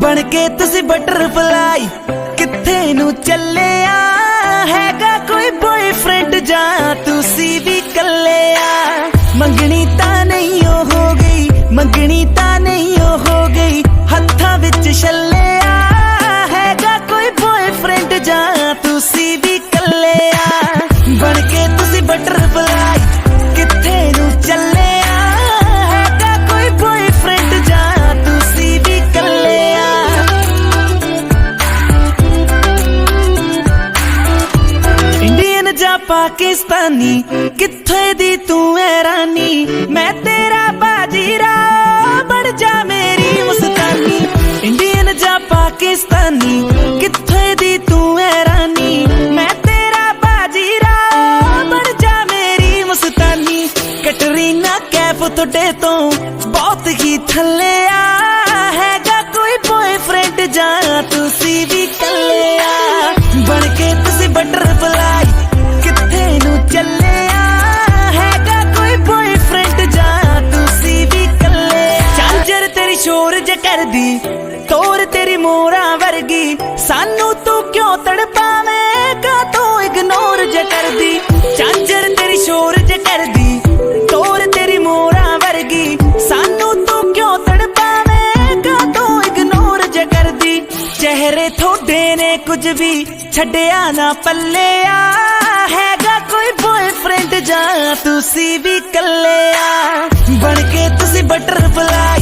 बन के तुसी बटरफ्लाई किथे नू चले हैगा कोई बॉयफ्रेंड जा तुसी भी कले मंगनी ता नहीं हो गई, मंगनी ता नहीं हो गई, हत्था विच छले हैगा कोई बॉयफ्रेंड जा तुसी भी कले बन के तुसी बटरफ्लाई किथे नू चले हैगा कोई बॉयफ्रेंड जा तुसी भी कले इंडियन जा पाकिस्तानी किथे दी तू है रानी, मैं तेरा बाजीरा बन जा मेरी मुस्तानी। इंडियन जा पाकिस्तानी किथे दी तू है रानी, मैं तेरा बाजीरा बन जा मेरी मुस्तानी। कटरीना कैफ तुडे तो बहुत ही थले हैगा कोई बॉयफ्रेंड जा तुसी भी कले बन के तुसी बटरफ्लाई किथे नू चले हैगा कोई बॉयफ्रेंड जा तुसी भी कले। झांझर तेरी शोर ज करदी तोर तेरी मोरा वर्गी, सानू तू क्यों तड़पावेगा तू इग्नोर ज करदी। झांझर तेरी शोर ज करदी तोर तेरी मोरा वर्गी, सानू तू क्यों तड़पावेगा तू इग्नोर ज करदी। चेहरे थोड़े ने कुछ भी छड्डिया ना पल्ले हैगा कोई बॉयफ्रेंड जा तुसी भी कले बन के तुसी बटरफ्लाई